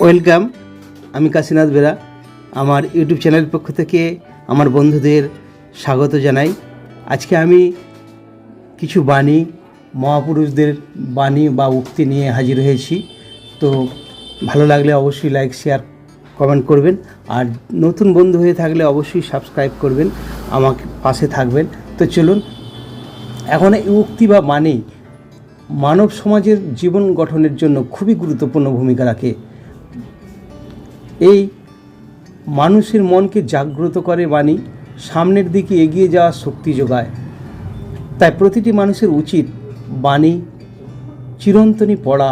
Welcome. আমি কাশীনাথ বেরা। আমার YouTube চ্যানেলের পক্ষ থেকে আমার বন্ধুদের স্বাগত জানাই। আজকে আমি কিছু বাণী, মহাপুরুষদের বাণী বা উক্তি নিয়ে হাজির হয়েছি। তো ভালো লাগলে অবশ্যই লাইক, শেয়ার, কমেন্ট করবেন। আর নতুন বন্ধু হয়ে থাকলে অবশ্যই সাবস্ক্রাইব করবেন, আমাকে পাশে থাকবেন। তো চলুন, এখন এই উক্তি বা বাণী মানব সমাজের জীবন গঠনের জন্য খুবই গুরুত্বপূর্ণ ভূমিকা রাখে। এই মানুষের মনকে জাগ্রত করে বাণী, সামনের দিকে এগিয়ে যাওয়ার শক্তি যোগায়। তাই প্রতিটি মানুষের উচিত বাণী চিরন্তনী পড়া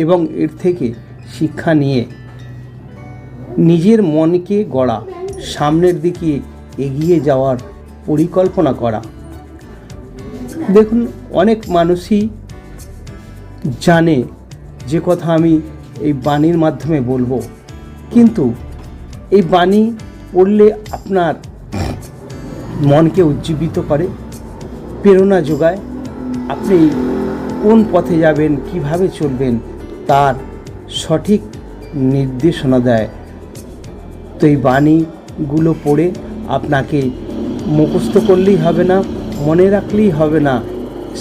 এবং এর থেকে শিক্ষা নিয়ে নিজের মনকে গড়া, সামনের দিকে এগিয়ে যাওয়ার পরিকল্পনা করা। দেখুন, অনেক মানুষই জানে যে কথা আমি এই বাণীর মাধ্যমে বলবো, কিন্তু এই বাণী পড়লে আপনার মনকে উজ্জীবিত করে, প্রেরণা যোগায়। আপনি কোন পথে যাবেন, কিভাবে চলবেন তার সঠিক নির্দেশনা দেয়। তো এই বাণীগুলো পড়ে আপনাকে মুখস্থ করলেই হবে না, মনে রাখলেই হবে না,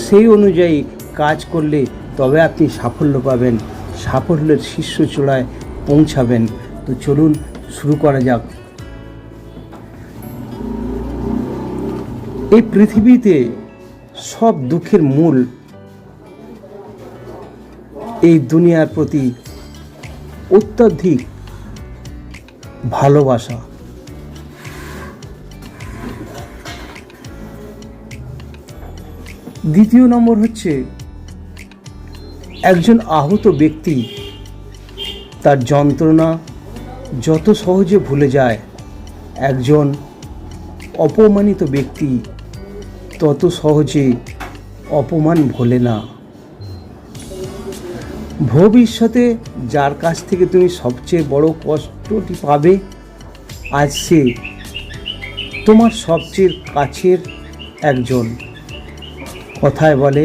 সেই অনুযায়ী কাজ করলে তবে আপনি সাফল্য পাবেন, সাফল্যের শীর্ষ চূড়ায় পৌঁছাবেন। তো চলুন শুরু করা যাক। এই পৃথিবীতে সব দুঃখের মূল এই দুনিয়ার প্রতি অত্যধিক ভালোবাসা। দ্বিতীয় নম্বর হচ্ছে, একজন আহত ব্যক্তি তার যন্ত্রণা যত সহজে ভুলে যায়, একজন অপমানিত ব্যক্তি তত সহজে অপমান ভোলে না। ভবিষ্যতে যার কাছ থেকে তুমি সবচেয়ে বড় কষ্টটি পাবে, আজ সে তোমার সবচেয়ে কাছের একজন। কথায় বলে,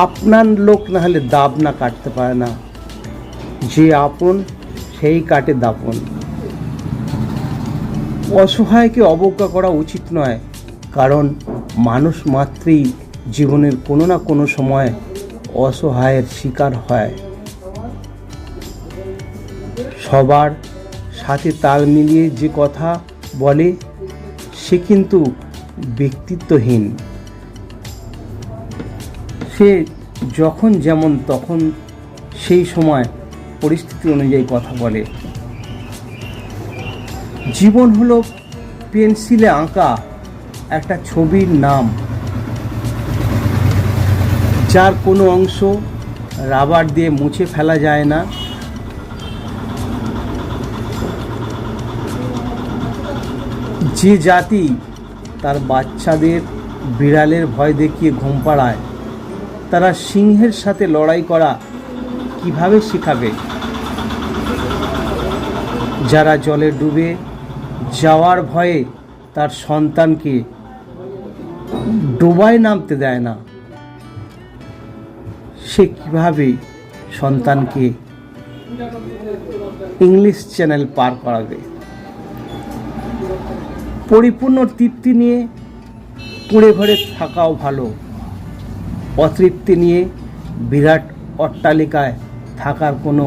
আপনার লোক না হলে দাব না কাটতে পারে না, যে আপন সেই কাটে দাপন। অসহায়কে অবজ্ঞা করা উচিত নয়, কারণ মানুষ মাত্রই জীবনের কোনো না কোনো সময় অসহায়ের শিকার হয়। সবার সাথে তাল মিলিয়ে যে কথা বলে সে কিন্তু ব্যক্তিত্বহীন। সে যখন যেমন তখন সেই সময় পরিস্থিতি অনুযায়ী কথা বলে। জীবন হলো পেন্সিলে আঁকা একটা ছবির নাম, যার কোনো অংশ রাবার দিয়ে মুছে ফেলা যায় না। যে জাতি তার বাচ্চাদের বিড়ালের ভয় দেখিয়ে ঘুম পাড়ায়, তারা সিংহের সাথে লড়াই করা কিভাবে শেখাবে? যারা জলে ডুবে যাওয়ার ভয়ে তার সন্তানকে ডোবায় নামতে দেয় না, সে কিভাবে সন্তানকে ইংলিশ চ্যানেল পার করাবে? পরিপূর্ণ তৃপ্তি নিয়ে কুঁড়ে ঘরে থাকাও ভালো, অতৃপ্তি নিয়ে বিরাট অট্টালিকায় থাকার কোনো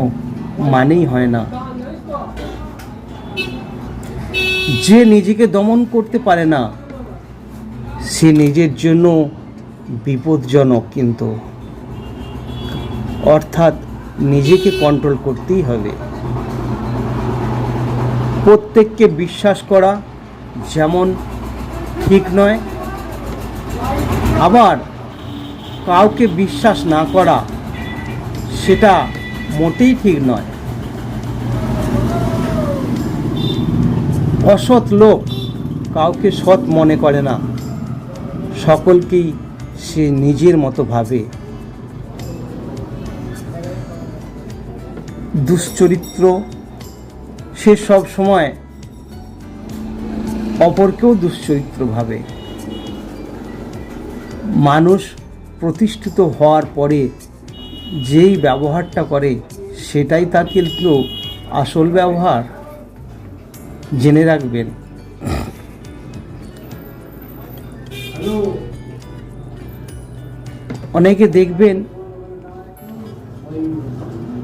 মানেই হয় না। যে নিজেকে দমন করতে পারে না, সে নিজের জন্য বিপজ্জনক। কিন্তু অর্থাৎ নিজেকে কন্ট্রোল করতেই হবে। প্রত্যেককে বিশ্বাস করা যেমন ঠিক নয়, আবার কাউকে বিশ্বাস না করা সেটা মোটেই ঠিক নয়। অসৎ লোক কাউকে সৎ মনে করে না, সকলকেই সে নিজের মতো ভাবে। দুশ্চরিত্র সে সব সময় অপরকেও দুশ্চরিত্র ভাবে। মানুষ প্রতিষ্ঠিত হওয়ার পরে যেই ব্যবহারটা করে সেটাই তার কিন্তু আসল ব্যবহার। জেনে রাখবেন। অনেকে দেখবেন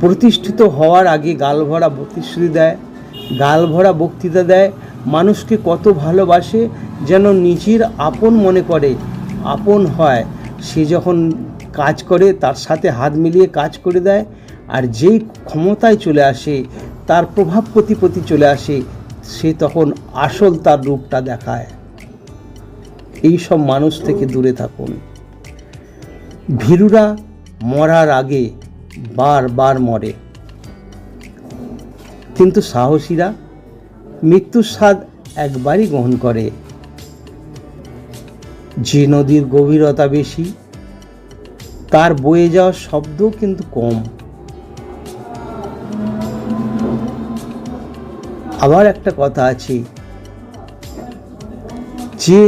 প্রতিষ্ঠিত হওয়ার আগে গালভরা প্রতিশ্রুতি দেয়, গালভরা বক্তৃতা দেয়, মানুষকে কত ভালোবাসে, যেন নিজের আপন মনে করে, আপন হয়। সে যখন কাজ করে তার সাথে হাত মিলিয়ে কাজ করে দেয়, আর যেই ক্ষমতায় চলে আসে, তার প্রভাব প্রতিপত্তি চলে আসে, সে তখন আসল তার রূপটা দেখায়। এই সব মানুষ থেকে দূরে থাকুন। ভীরুরা মরার আগে বারবার মরে, কিন্তু সাহসীরা মৃত্যুর স্বাদ একবারই গ্রহণ করে। যে নদীর গভীরতা বেশি, তার বয়ে যাওয়ার শব্দও কিন্তু কম। আবার একটা কথা আছে, যে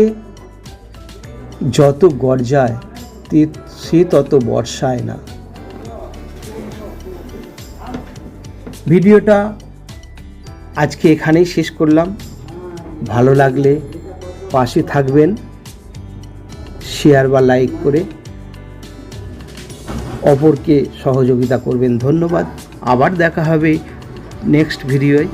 যত গর্জায় সে তত বর্ষায় না। ভিডিওটা আজকে এখানেই শেষ করলাম। ভালো লাগলে পাশে থাকবেন, শেয়ার বা লাইক করে অপরকে সহযোগিতা করবেন। ধন্যবাদ। আবার দেখা হবে নেক্সট ভিডিওয়।